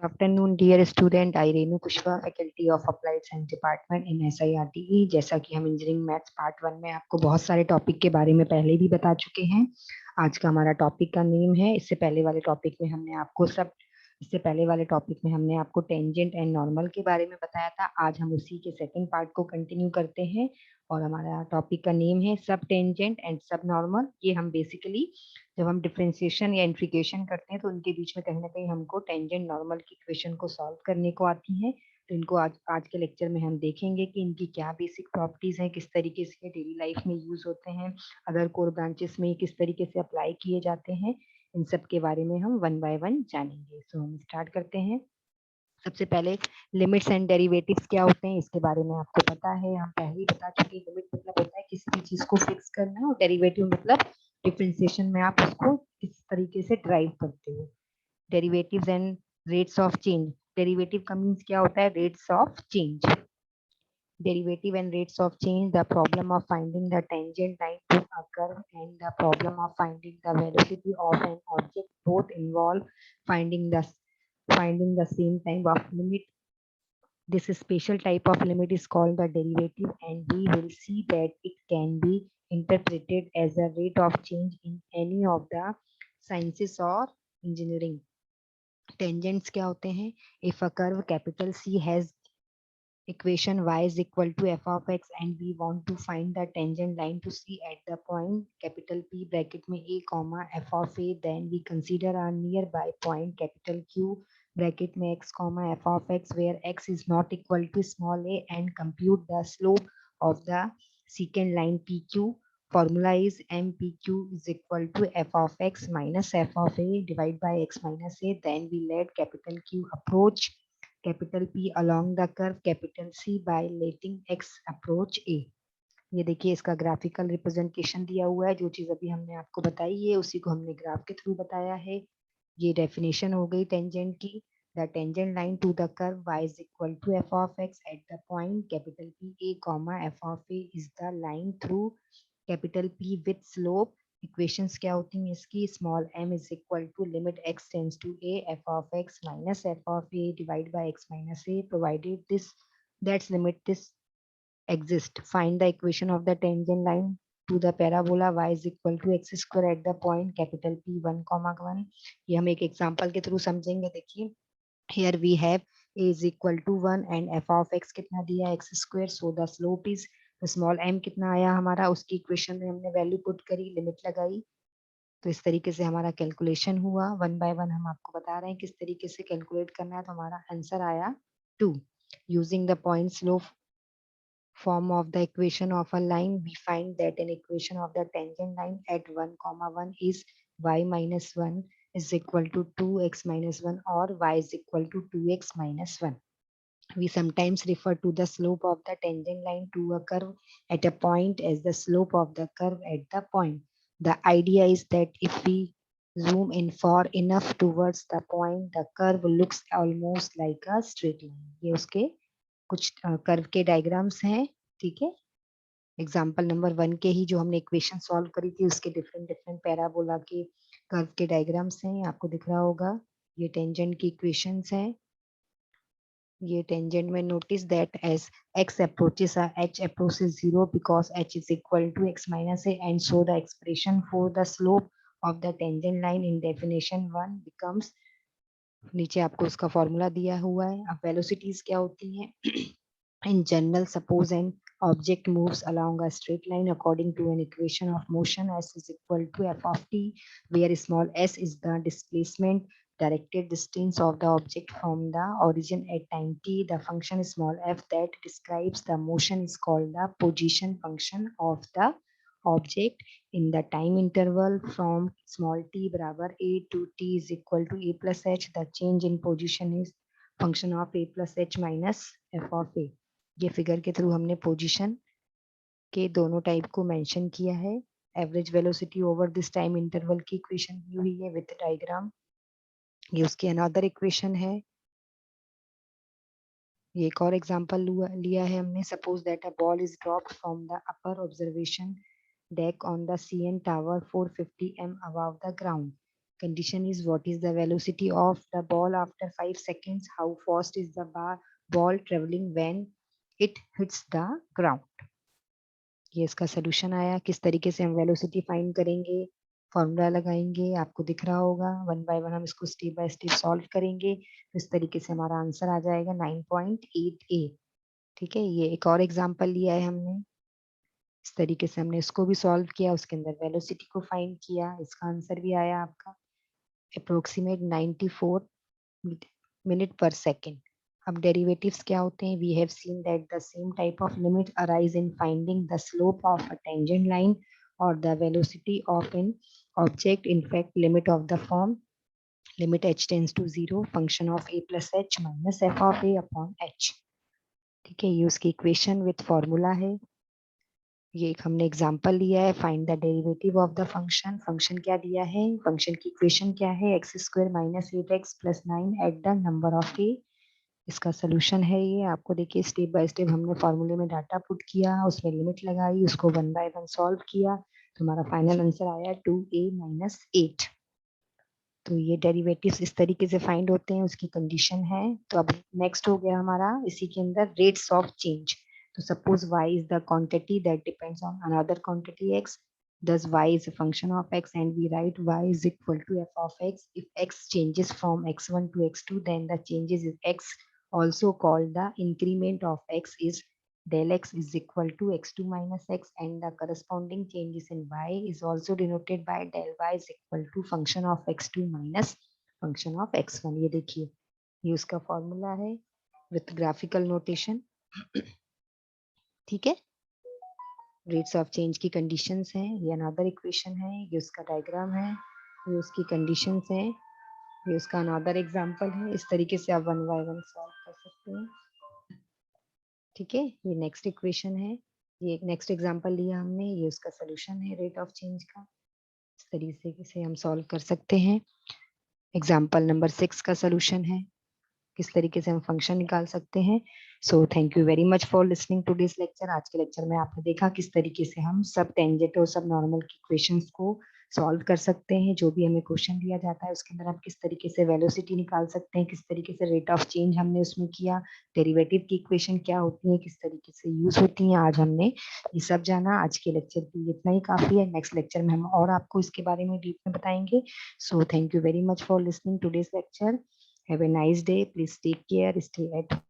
Good afternoon, dear student. I Renu Kushwah, faculty of applied science department in SIRTE। जैसा कि हम engineering maths part 1 में आपको बहुत सारे टॉपिक के बारे में पहले भी बता चुके हैं। आज का हमारा टॉपिक का नेम है, इससे पहले वाले टॉपिक में हमने आपको टेंजेंट एंड नॉर्मल के बारे में बताया था। आज हम उसी के सेकंड पार्ट को कंटिन्यू करते हैं और हमारा टॉपिक का नेम है सब टेंजेंट एंड सब नॉर्मल। ये हम बेसिकली जब हम डिफरेंशिएशन या इंटीग्रेशन करते हैं तो उनके बीच में कहीं ना कहीं हमको टेंजेंट नॉर्मल की इक्वेशन को सॉल्व करने को आती है। तो इनको आज आज के लेक्चर में हम देखेंगे कि इनकी क्या बेसिक प्रॉपर्टीज हैं, किस तरीके से ये डेली लाइफ में यूज होते हैं, अदर कोर ब्रांचेस में किस तरीके से अप्लाई किए जाते हैं। इन सब के बारे में हम वन बाय वन जानेंगे। सो हम स्टार्ट करते हैं। सबसे पहले लिमिट्स एंड डेरिवेटिव्स क्या होते हैं इसके बारे में आपको पता है, हम पहले ही बता चुके। लिमिट मतलब होता है किसी भी चीज को फिक्स करना और डेरिवेटिव मतलब डिफरेंशिएशन में आप उसको किस तरीके से ड्राइव करते हो। Derivatives and rates of change. Derivative का मीन्स क्या होता है? Rates of change. Derivative and rates of change, the problem of finding the tangent line to a curve and the problem of finding the velocity of an object both involve finding the same type of limit. This special type of limit is called the derivative, and we will see that it can be interpreted as a rate of change in any of the sciences or engineering. Tangents क्या होते हैं? If a curve capital C has equation y is equal to f of x and we want to find the tangent line to C at the point capital P bracket में a comma f of a, then we consider a nearby point capital Q bracket में x comma f of x where x is not equal to small a and compute the slope of the secant line PQ. Formula is MPQ is equal to f of x minus f of a divided by x minus a. Then we let capital Q approach capital P along the curve capital C by letting x approach A। ये देखिए इसका graphical representation दिया हुआ है। जो चीज अभी हमने आपको बताई है उसी को हमने ग्राफ के थ्रू बताया है। ये डेफिनेशन हो गई टेंजेंट की। The tangent line to the curve y is equal to f of x at the point capital P a comma f of a is the line through capital P with slope। Equations क्या होती हैं इसकी? Small m is equal to limit x tends to a f of x minus f of a divided by x minus a provided this that's limit this exist. Find the equation of the tangent line to the parabola y is equal to x square at the point capital P 1 comma 1। ये हम एक example के through समझेंगे। देखिए here we have a is equal to 1 and f of x कितना दिया? x square। so the slope is तो small m कितना आया हमारा? उसकी इक्वेशन में हमने वैल्यू पुट करी, लिमिट लगाई। तो इस तरीके से हमारा कैलकुलेशन हुआ। वन बाय वन हम आपको बता रहे हैं किस तरीके से कैलकुलेट करना है। तो हमारा आंसर आया 2। Using the point slope form of the equation of a line, we find that an equation of the tangent line at 1 comma 1 is y minus 1 is equal to 2x minus 1 or y is equal to 2x minus 1। We sometimes refer to the slope of the tangent line to a curve at a point as the slope of the curve at the point। The idea is that if we zoom in far enough towards the point, the curve looks almost like a straight line। ये उसके कुछ curve के diagrams हैं। ठीक है, example number 1 के ही जो हमने इक्वेशन सॉल्व करी थी उसके डिफरेंट डिफरेंट पैराबोला के कर्व के डायग्राम्स हैं, आपको दिख रहा होगा। ये टेंजेंट की इक्वेशंस हैं। ये टेंजेंट में notice that as x approaches h approaches 0 because h is equal to x minus a and so the expression for the slope of the tangent line in definition 1 becomes, नीचे आपको उसका formula दिया हुआ है। अब velocities क्या होती हैं? In general, suppose an object moves along a straight line according to an equation of motion s is equal to f of t, where small s is the displacement directed distance of the object from the origin at time t. The function small f that describes the motion is called the position function of the object in the time interval from small t barabar a to t is equal to a plus h. The change in position is function of a plus h minus f of a। ये figure के through हमने position के दोनों type को mention किया है। Average velocity over this time interval की equation दी हुई है विद डायग्राम। ये उसकी अनदर इक्वेशन है। ये एक और एग्जांपल लिया है हमने। Suppose that a ball is dropped from the upper observation deck on the CN tower 450 m above the ground। Condition is what is the velocity of the ball after 5 seconds? How fast is the ball traveling when it hits the ground? ये इसका solution आया। किस तरीके से हम velocity find करेंगे, formula लगाएंगे, आपको दिख रहा होगा। वन बाय वन हम इसको स्टेप बाय स्टेप सॉल्व करेंगे। इस तरीके से हमारा आंसर आ जाएगा 9.8A। ठीक है, ये एक और एग्जांपल लिया है हमने। इस तरीके से हमने इसको भी सॉल्व किया, उसके अंदर वेलोसिटी को फाइंड किया, इसका आंसर भी आया आपका अप्रोक्सीमेट 94 मिनट पर सेकेंड। अब डेरिवेटिव्स क्या होते हैं? We have seen that the same type of limit arise in finding the slope of a tangent line और the velocity of an object. In fact limit of the form limit h tends to 0 function of a plus h minus f of a upon h। ठीक है, ये उसकी equation with formula है। ये एक हमने example लिया है, find the derivative of the function. Function क्या दिया है, फंक्शन की इक्वेशन क्या है? X square minus 8x plus 9 at the number of A. इसका सोल्यूशन है ये। आपको देखिए स्टेप बाय स्टेप हमने फॉर्मूले में डाटा पुट किया, उसमें लिमिट लगाई, उसको वन बाय वन सॉल्व किया, तो हमारा फाइनल आंसर आया 2a माइनस 8। तो ये डेरिवेटिव्स इस तरीके से फाइंड होते हैं, उसकी कंडीशन है। तो अब नेक्स्ट हो गया हमारा इसी के अंदर रेट्स ऑफ चेंज। तो suppose y is the quantity that depends on another quantity x, thus y is a function of x and we write y is equal to f of x. If x changes from x1 to x2, then the changes is x, also called the increment of x, is del x is equal to x2 minus x, and the corresponding changes in y is also denoted by del y is equal to function of x2 minus function of x1। ये देखिए, ये उसका formula है with graphical notation. ठीक है, rates of change की conditions हैं, ये अनदर इक्वेशन है, ये उसका डायग्राम है, ये उसकी कंडीशंस हैं, ये उसका अनदर एग्जांपल है। इस तरीके से आप वन बाय वन सॉल्व कर सकते हैं। ठीक है, ये नेक्स्ट इक्वेशन है, ये एक नेक्स्ट एग्जांपल लिया हमने, ये उसका सोल्यूशन है रेट ऑफ चेंज का। इस तरीके से हम सॉल्व कर सकते हैं। एग्जांपल नंबर 6 का सोल्यूशन है, किस तरीके से हम फंक्शन निकाल सकते हैं। So thank you very much for listening to this lecture. आज के लेक्चर में आपने देखा किस तरीके से हम सब टेंजेंट और सब नॉर्मल की इक्वेशंस को सॉल्व कर सकते हैं। जो भी हमें क्वेश्चन दिया जाता है उसके अंदर हम किस तरीके से वेलोसिटी निकाल सकते हैं, किस तरीके से रेट ऑफ चेंज हमने उसमें किया, डेरिवेटिव की इक्वेशन क्या होती है, किस तरीके से यूज होती हैं, आज हमने ये सब जाना। आज के लेक्चर की इतना ही काफी है। नेक्स्ट लेक्चर में हम और आपको इसके बारे में डीप में बताएंगे। So thank you very much for listening to this lecture. Have a nice day. Please take care. Stay at home.